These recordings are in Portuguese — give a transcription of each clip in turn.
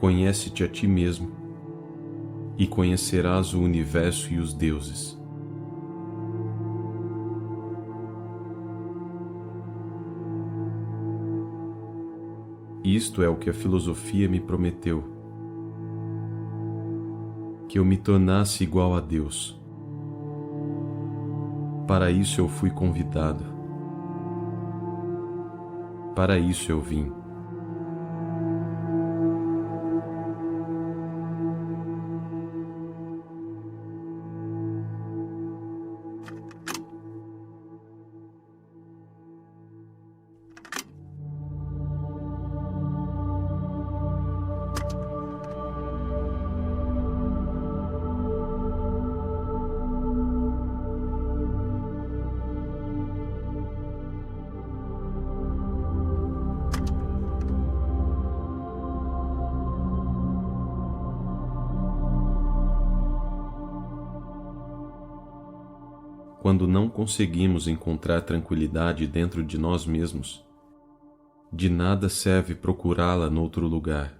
Conhece-te a ti mesmo, e conhecerás o universo e os deuses. Isto é o que a filosofia me prometeu, que eu me tornasse igual a Deus. Para isso eu fui convidado. Para isso eu vim. Quando não conseguimos encontrar tranquilidade dentro de nós mesmos, de nada serve procurá-la noutro lugar.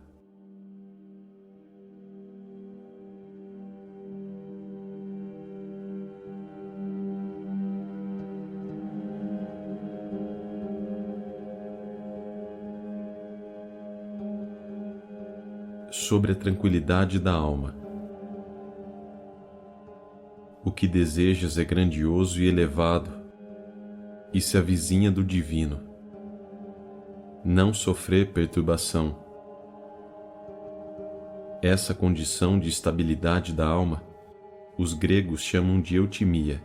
Sobre a tranquilidade da alma. O que desejas é grandioso e elevado, e se avizinha do divino. Não sofrer perturbação. Essa condição de estabilidade da alma, os gregos chamam de eutimia,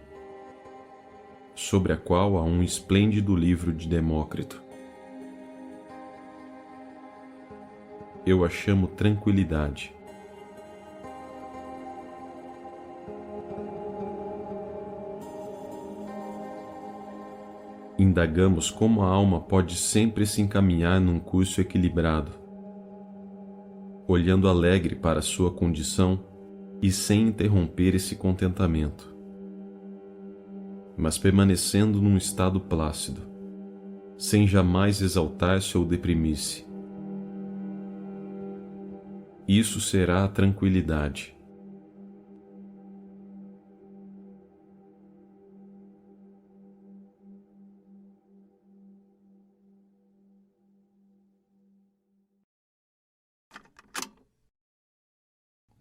sobre a qual há um esplêndido livro de Demócrito. Eu a chamo tranquilidade. Indagamos como a alma pode sempre se encaminhar num curso equilibrado, olhando alegre para sua condição e sem interromper esse contentamento, mas permanecendo num estado plácido, sem jamais exaltar-se ou deprimir-se. Isso será a tranquilidade.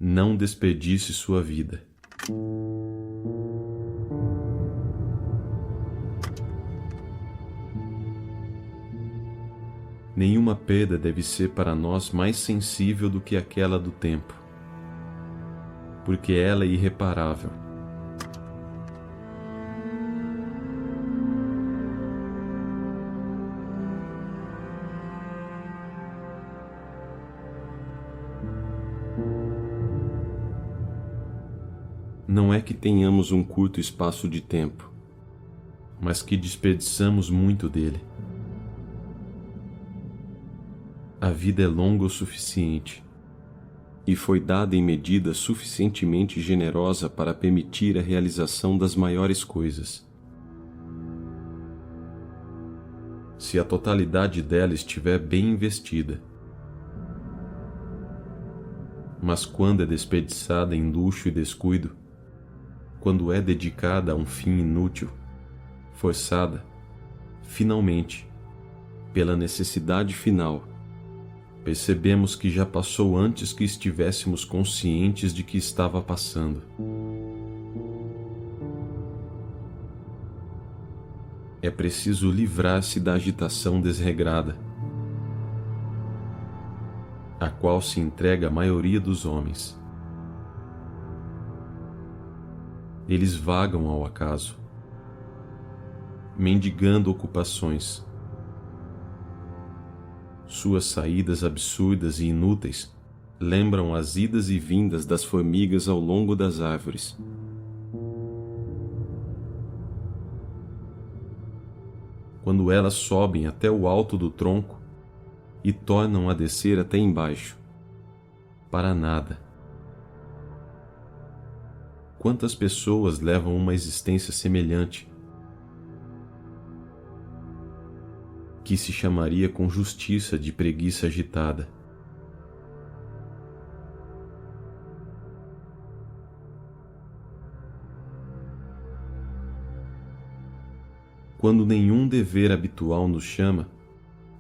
Não desperdice sua vida. Nenhuma perda deve ser para nós mais sensível do que aquela do tempo, porque ela é irreparável. Não é que tenhamos um curto espaço de tempo, mas que desperdiçamos muito dele. A vida é longa o suficiente, e foi dada em medida suficientemente generosa para permitir a realização das maiores coisas. Se a totalidade dela estiver bem investida. Mas quando é desperdiçada em luxo e descuido, quando é dedicada a um fim inútil, forçada, finalmente, pela necessidade final, percebemos que já passou antes que estivéssemos conscientes de que estava passando. É preciso livrar-se da agitação desregrada, a qual se entrega a maioria dos homens. Eles vagam ao acaso, mendigando ocupações. Suas saídas absurdas e inúteis lembram as idas e vindas das formigas ao longo das árvores. Quando elas sobem até o alto do tronco e tornam a descer até embaixo, para nada. Quantas pessoas levam uma existência semelhante, que se chamaria com justiça de preguiça agitada? quando nenhum dever habitual nos chama,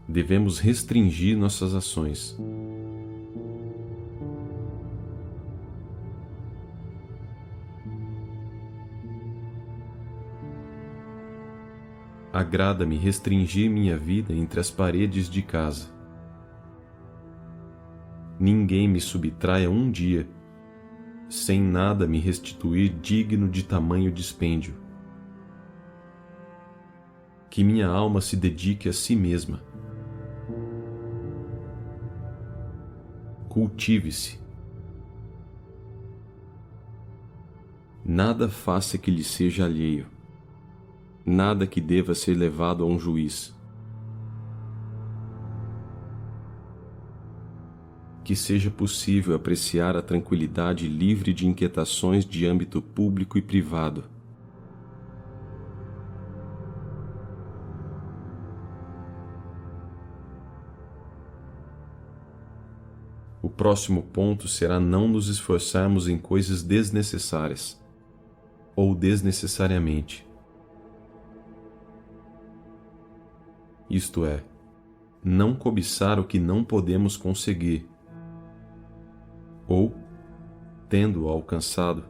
devemos restringir nossas ações. Agrada-me restringir minha vida entre as paredes de casa. Ninguém me subtraia um dia, sem nada me restituir digno de tamanho dispêndio. Que minha alma se dedique a si mesma. Cultive-se. Nada faça que lhe seja alheio. Nada que deva ser levado a um juiz. Que seja possível apreciar a tranquilidade livre de inquietações de âmbito público e privado. O próximo ponto será não nos esforçarmos em coisas desnecessárias, ou desnecessariamente. Isto é, não cobiçar o que não podemos conseguir, ou, tendo-o alcançado,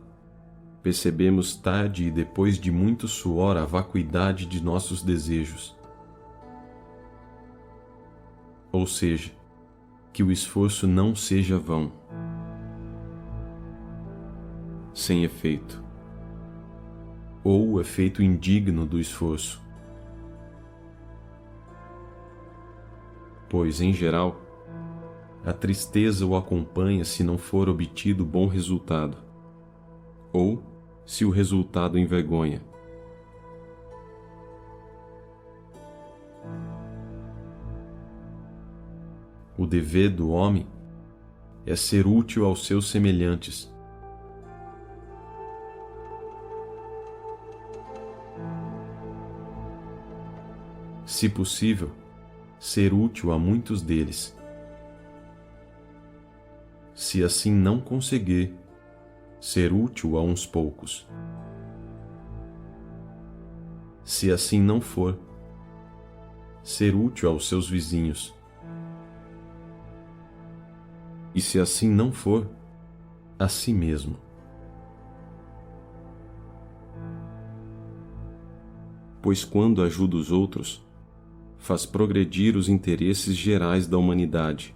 percebemos tarde e depois de muito suor a vacuidade de nossos desejos. Ou seja, que o esforço não seja vão, sem efeito, ou o efeito indigno do esforço. Pois, em geral, a tristeza o acompanha se não for obtido bom resultado, ou se o resultado envergonha. O dever do homem é ser útil aos seus semelhantes. Se possível, ser útil a muitos deles. Se assim não conseguir, ser útil a uns poucos. Se assim não for, ser útil aos seus vizinhos. E se assim não for, a si mesmo. Pois quando ajuda os outros, faz progredir os interesses gerais da humanidade.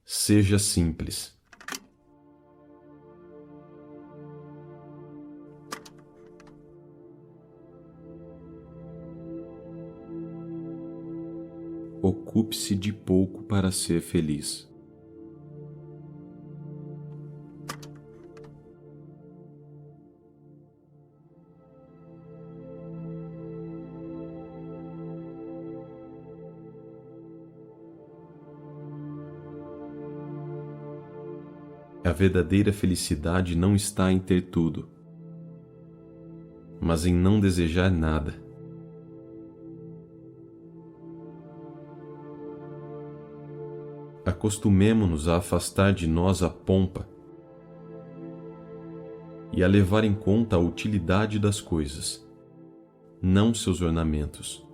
Seja simples. Ocupe-se de pouco para ser feliz. A verdadeira felicidade não está em ter tudo, mas em não desejar nada. Acostumemo-nos a afastar de nós a pompa e a levar em conta a utilidade das coisas, não seus ornamentos.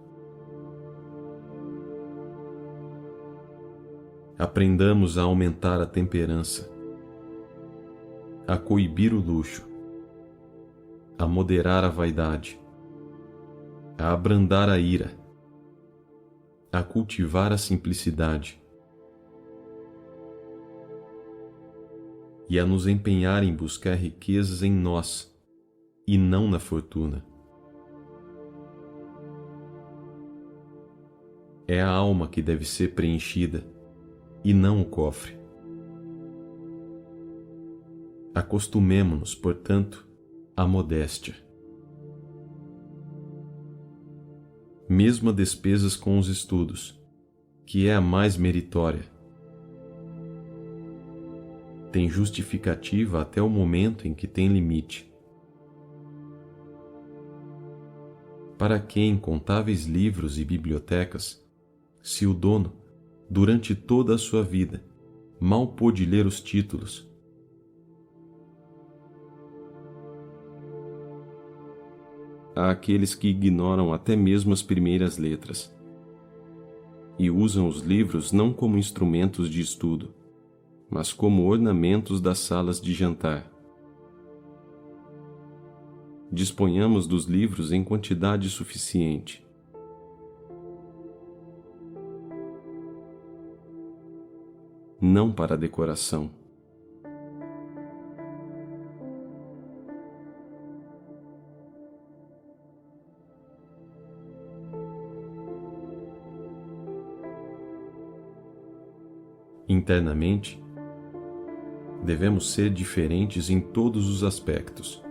Aprendamos a aumentar a temperança, a coibir o luxo, a moderar a vaidade, a abrandar a ira, a cultivar a simplicidade e a nos empenhar em buscar riquezas em nós e não na fortuna. É a alma que deve ser preenchida e não o cofre. Acostumemo-nos, portanto, à modéstia. Mesmo a despesas com os estudos, que é a mais meritória, tem justificativa até o momento em que tem limite. Para que incontáveis livros e bibliotecas, se o dono, durante toda a sua vida, mal pôde ler os títulos? Há aqueles que ignoram até mesmo as primeiras letras e usam os livros não como instrumentos de estudo, mas como ornamentos das salas de jantar. Disponhamos dos livros em quantidade suficiente. Não para decoração. Internamente, devemos ser diferentes em todos os aspectos.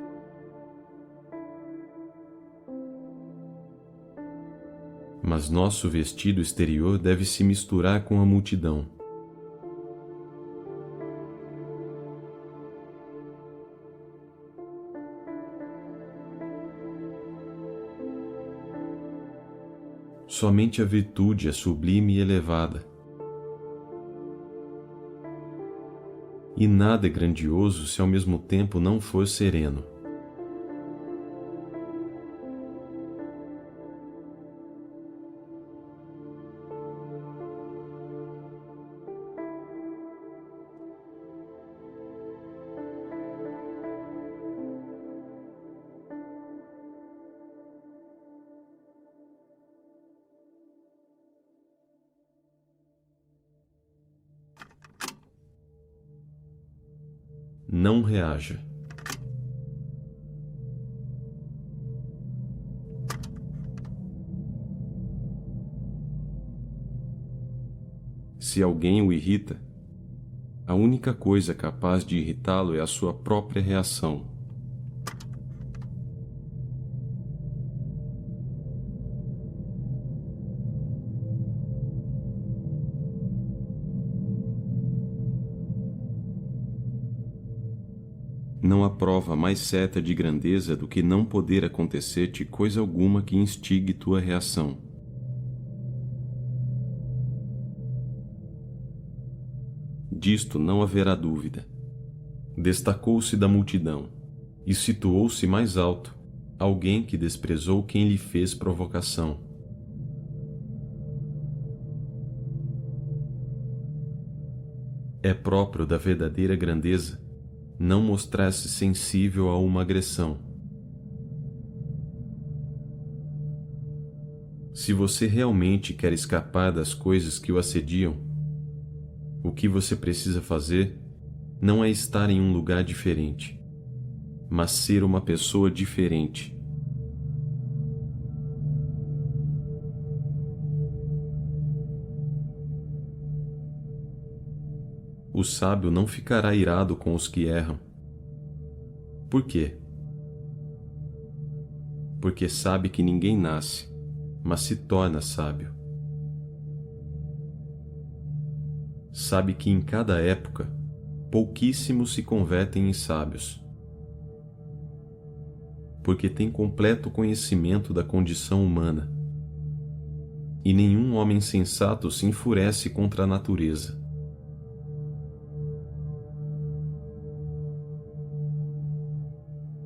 Mas nosso vestido exterior deve se misturar com a multidão. Somente a virtude é sublime e elevada. E nada é grandioso se ao mesmo tempo não for sereno. Não reaja. Se alguém o irrita, a única coisa capaz de irritá-lo é a sua própria reação. Não há prova mais certa de grandeza do que não poder acontecer-te coisa alguma que instigue tua reação. Disto não haverá dúvida. Destacou-se da multidão e situou-se mais alto alguém que desprezou quem lhe fez provocação. É próprio da verdadeira grandeza não mostrar-se sensível a uma agressão. Se você realmente quer escapar das coisas que o assediam, o que você precisa fazer não é estar em um lugar diferente, mas ser uma pessoa diferente. O sábio não ficará irado com os que erram. Por quê? Porque sabe que ninguém nasce, mas se torna sábio. Sabe que em cada época, pouquíssimos se convertem em sábios. Porque tem completo conhecimento da condição humana. E nenhum homem sensato se enfurece contra a natureza.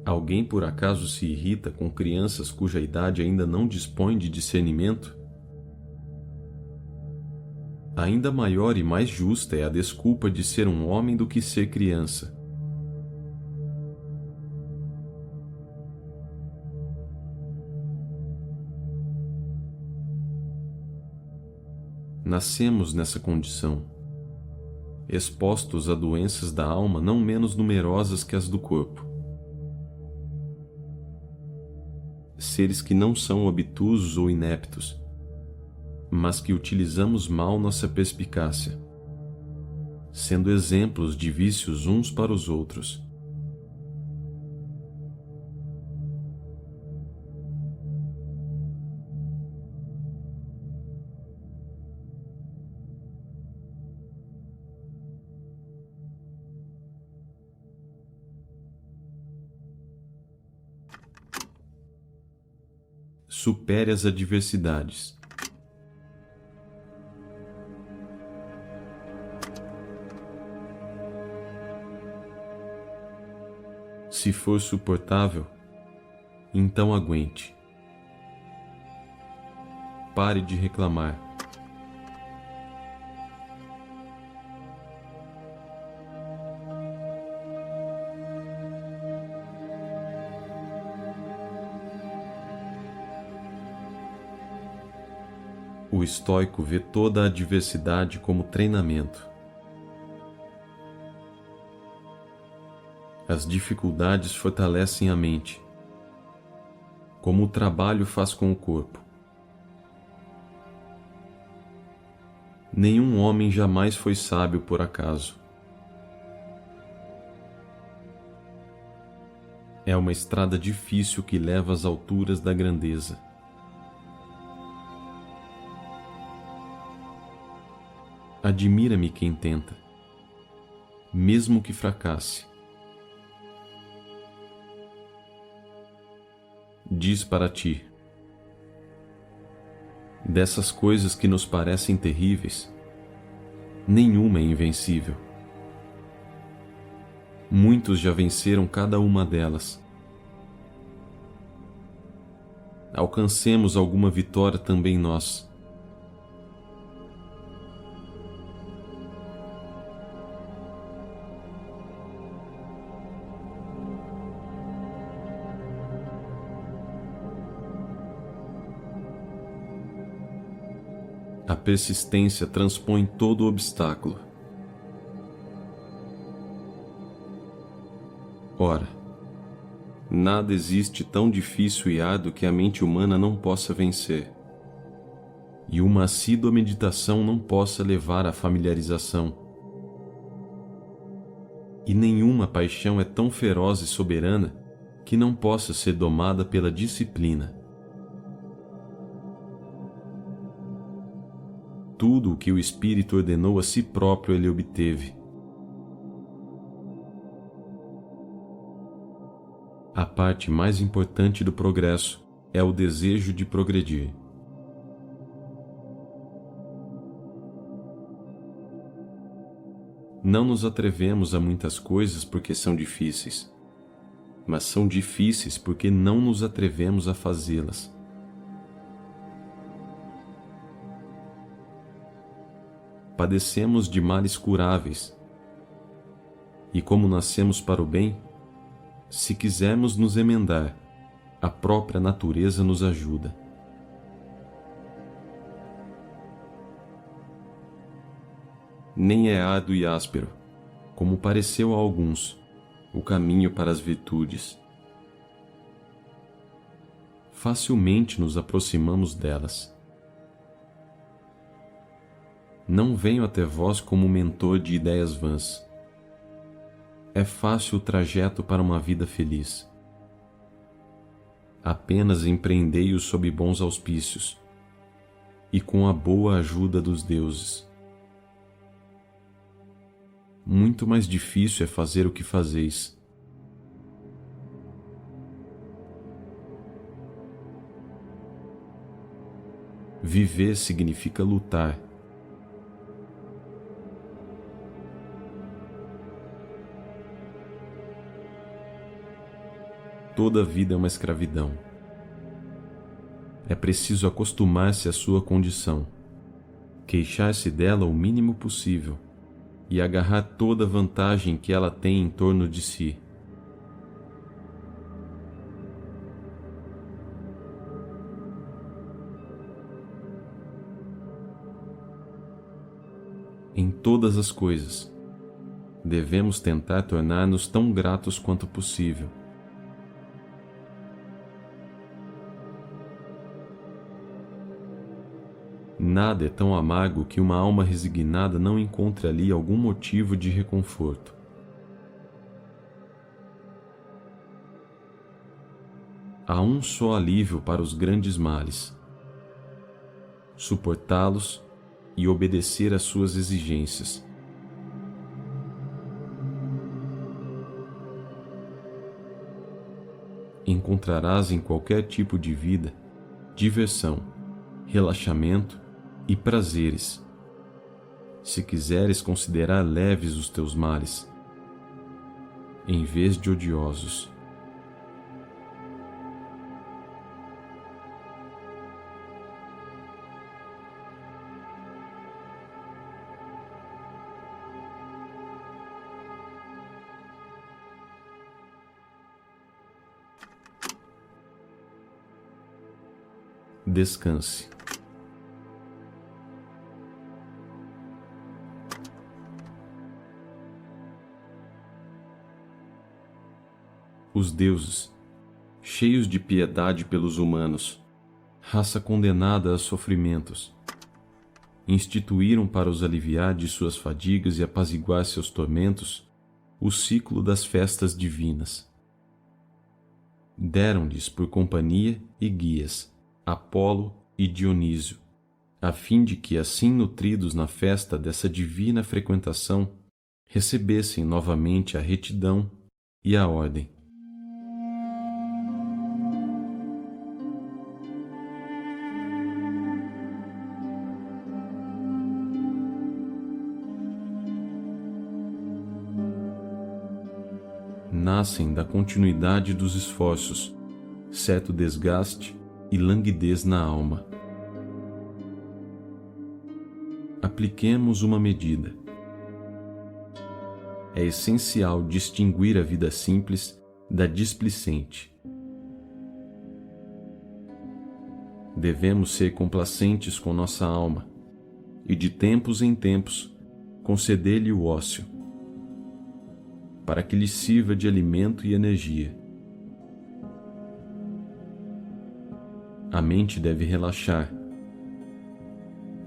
Alguém por acaso se irrita com crianças cuja idade ainda não dispõe de discernimento? Ainda maior e mais justa é a desculpa de ser um homem do que ser criança. Nascemos nessa condição, expostos a doenças da alma não menos numerosas que as do corpo. Seres que não são obtusos ou ineptos, mas que utilizamos mal nossa perspicácia, sendo exemplos de vícios uns para os outros. supere as adversidades. Se for suportável, então aguente. Pare de reclamar. O estoico vê toda a adversidade como treinamento. As dificuldades fortalecem a mente, como o trabalho faz com o corpo. Nenhum homem jamais foi sábio por acaso. É uma estrada difícil que leva às alturas da grandeza. Admira-me quem tenta, mesmo que fracasse. Diz para ti: dessas coisas que nos parecem terríveis, nenhuma é invencível. Muitos já venceram cada uma delas. Alcancemos alguma vitória também nós. A persistência transpõe todo obstáculo. Ora, nada existe tão difícil e árduo que a mente humana não possa vencer, e uma assídua meditação não possa levar à familiarização. E nenhuma paixão é tão feroz e soberana que não possa ser domada pela disciplina. Tudo o que o Espírito ordenou a si próprio ele obteve. A parte mais importante do progresso é o desejo de progredir. Não nos atrevemos a muitas coisas porque são difíceis, mas são difíceis porque não nos atrevemos a fazê-las. Padecemos de males curáveis, e como nascemos para o bem, se quisermos nos emendar, a própria natureza nos ajuda. Nem é árduo e áspero, como pareceu a alguns, o caminho para as virtudes. Facilmente nos aproximamos delas. Não venho até vós como mentor de ideias vãs. É fácil o trajeto para uma vida feliz. Apenas empreendei-o sob bons auspícios e com a boa ajuda dos deuses. Muito mais difícil é fazer o que fazeis. Viver significa lutar. Toda a vida é uma escravidão. É preciso acostumar-se à sua condição, queixar-se dela o mínimo possível e agarrar toda a vantagem que ela tem em torno de si. Em todas as coisas, devemos tentar tornar-nos tão gratos quanto possível. Nada é tão amargo que uma alma resignada não encontre ali algum motivo de reconforto. Há um só alívio para os grandes males: suportá-los e obedecer às suas exigências. Encontrarás em qualquer tipo de vida diversão, relaxamento e prazeres. Se quiseres considerar leves os teus males, em vez de odiosos. Descanse. Os deuses, cheios de piedade pelos humanos, raça condenada a sofrimentos, instituíram para os aliviar de suas fadigas e apaziguar seus tormentos o ciclo das festas divinas. Deram-lhes por companhia e guias Apolo e Dionísio, a fim de que, assim nutridos na festa dessa divina frequentação, recebessem novamente a retidão e a ordem. Nascem da continuidade dos esforços, certo desgaste e languidez na alma. Apliquemos uma medida. É essencial distinguir a vida simples da displicente. Devemos ser complacentes com nossa alma e, de tempos em tempos, conceder-lhe o ócio, para que lhe sirva de alimento e energia. A mente deve relaxar.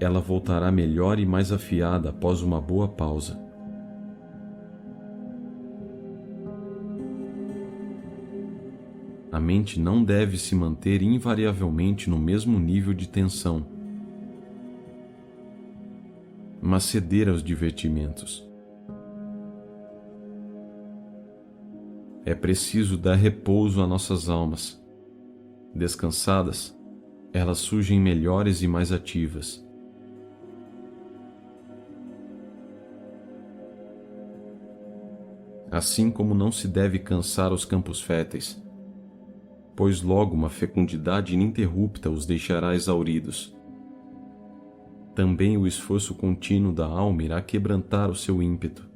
Ela voltará melhor e mais afiada após uma boa pausa. A mente não deve se manter invariavelmente no mesmo nível de tensão, mas ceder aos divertimentos. É preciso dar repouso a nossas almas. Descansadas, elas surgem melhores e mais ativas. Assim como não se deve cansar os campos férteis, pois logo uma fecundidade ininterrupta os deixará exauridos. Também o esforço contínuo da alma irá quebrantar o seu ímpeto.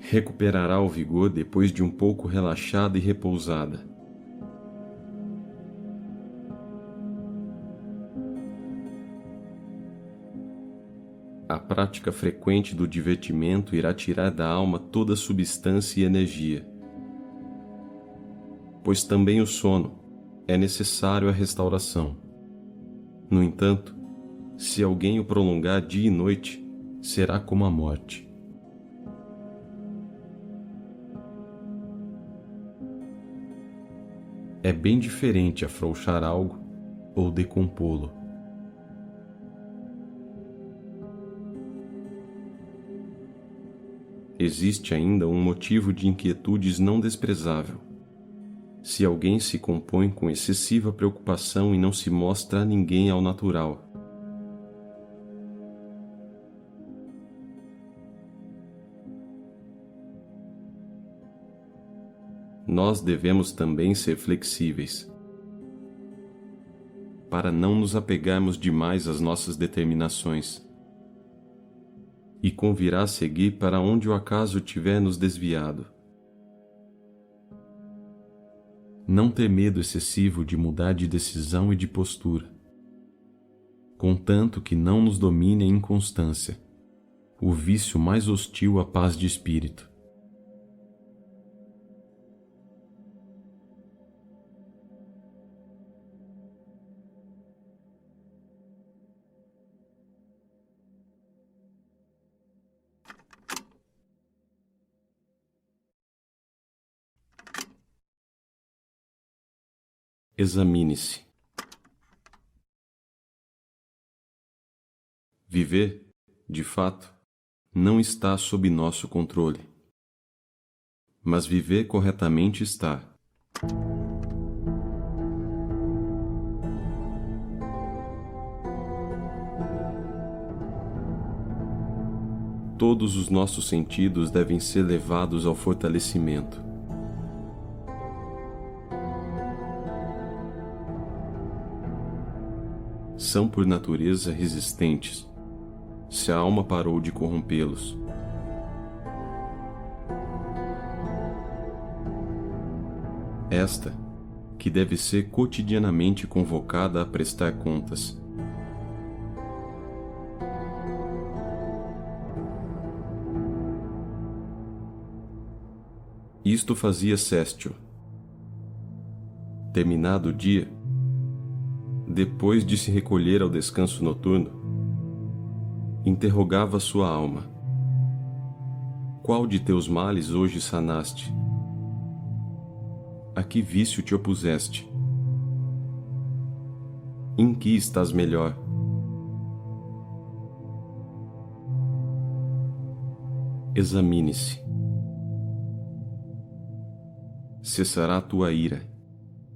Recuperará o vigor depois de um pouco relaxada e repousada. A prática frequente do divertimento irá tirar da alma toda substância e energia, pois também o sono é necessário à restauração. No entanto, se alguém o prolongar dia e noite, será como a morte. É bem diferente afrouxar algo ou decompô-lo. Existe ainda um motivo de inquietudes não desprezável. Se alguém se compõe com excessiva preocupação e não se mostra a ninguém ao natural, nós devemos também ser flexíveis, para não nos apegarmos demais às nossas determinações, e convirá seguir para onde o acaso tiver nos desviado. Não ter medo excessivo de mudar de decisão e de postura, contanto que não nos domine a inconstância, o vício mais hostil à paz de espírito. Examine-se. Viver, de fato, não está sob nosso controle, mas viver corretamente está. todos os nossos sentidos devem ser levados ao fortalecimento. São por natureza resistentes, se a alma parou de corrompê-los. Esta, que deve ser cotidianamente convocada a prestar contas. Isto fazia Sestio. Terminado o dia, depois de se recolher ao descanso noturno, interrogava sua alma: qual de teus males hoje sanaste? A que vício te opuseste? Em que estás melhor? Examine-se. Cessará a tua ira,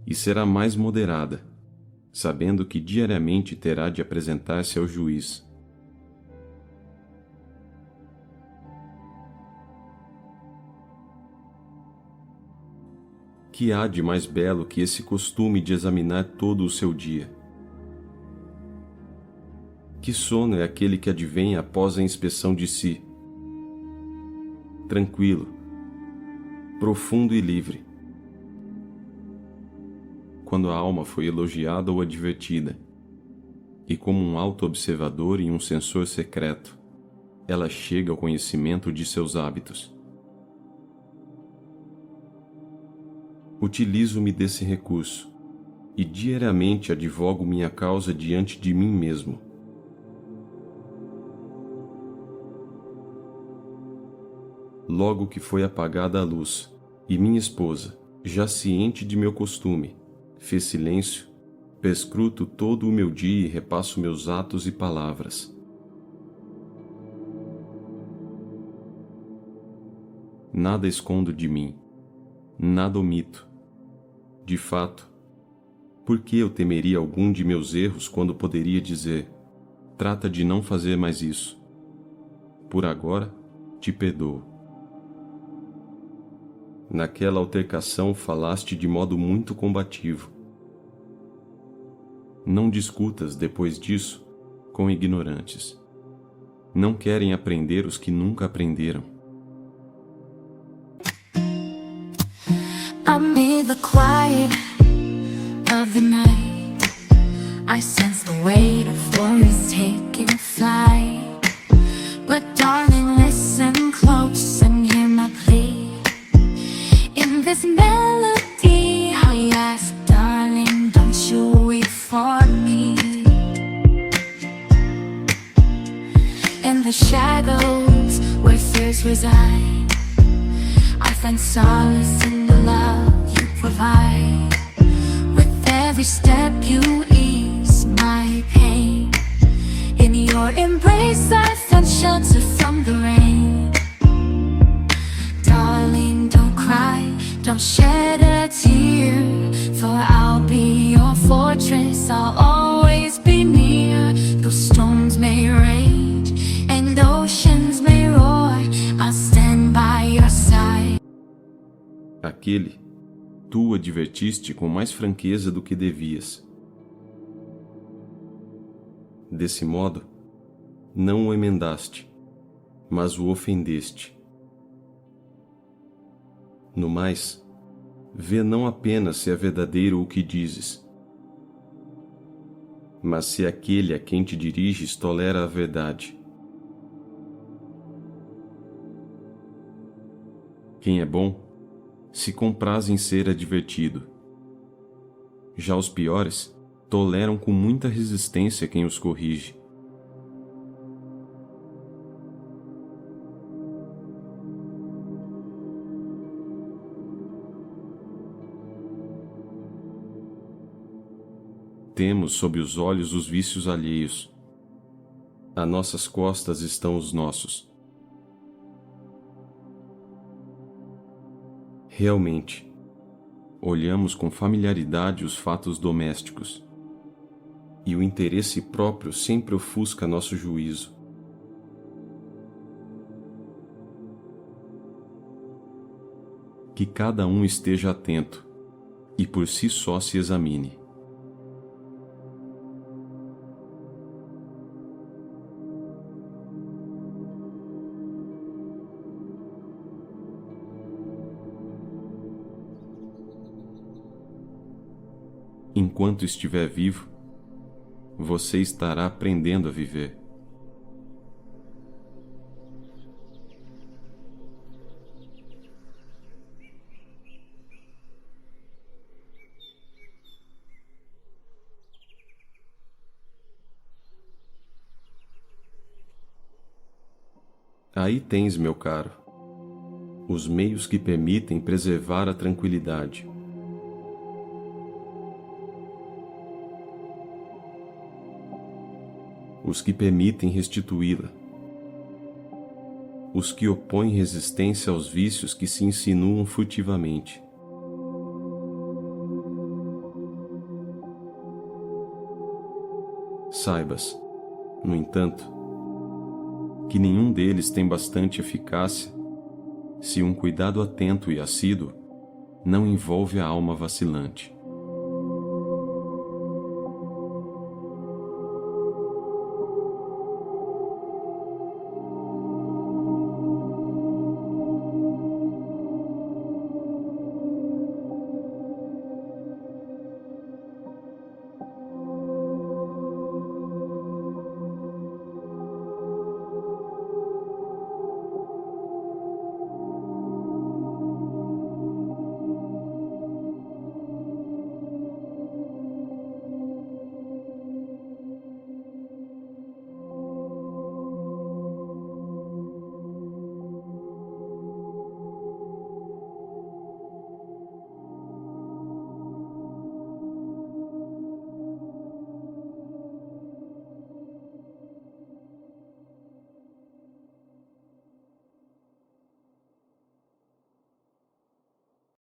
e será mais moderada, sabendo que diariamente terá de apresentar-se ao juiz. Que há de mais belo que esse costume de examinar todo o seu dia? Que sono é aquele que advém após a inspeção de si? Tranquilo, profundo e livre. Quando a alma foi elogiada ou advertida, e como um auto-observador e um censor secreto, ela chega ao conhecimento de seus hábitos. Utilizo-me desse recurso, e diariamente advogo minha causa diante de mim mesmo. Logo que foi apagada a luz, e minha esposa, já ciente de meu costume, fez silêncio, perscruto todo o meu dia e repasso meus atos e palavras. Nada escondo de mim, nada omito. De fato, por que eu temeria algum de meus erros quando poderia dizer: trata de não fazer mais isso. Por agora, te perdoo. Naquela altercação falaste de modo muito combativo. Não discutas, depois disso, com ignorantes. Não querem aprender os que nunca aprenderam. Amid the quiet of the night, I sense the weight of worries taking flight. But darling, listen close and hear my plea. In this melody I ask, darling, don't you weep for me. In the shadows where fears reside, I find solace in the love you provide. With every step you ease my pain. In your embrace I found shelter from the rain. Darling, don't cry, don't shed a tear, for I'll be your fortress, I'll always be near. Though storms may rage and oceans may roar, I'll stand by your side. Aquele, tu advertiste com mais franqueza do que devias. Desse modo, não o emendaste, mas o ofendeste. No mais, vê não apenas se é verdadeiro o que dizes, mas se aquele a quem te diriges tolera a verdade. Quem é bom, se compraz em ser advertido. Já os piores toleram com muita resistência quem os corrige. Temos sob os olhos os vícios alheios. A nossas costas estão os nossos. Realmente, olhamos com familiaridade os fatos domésticos, e o interesse próprio sempre ofusca nosso juízo. que cada um esteja atento e por si só se examine. Enquanto estiver vivo, você estará aprendendo a viver. Aí tens, meu caro, os meios que permitem preservar a tranquilidade. Os que permitem restituí-la. Os que opõem resistência aos vícios que se insinuam furtivamente. Saibas, no entanto, que nenhum deles tem bastante eficácia se um cuidado atento e assíduo não envolve a alma vacilante.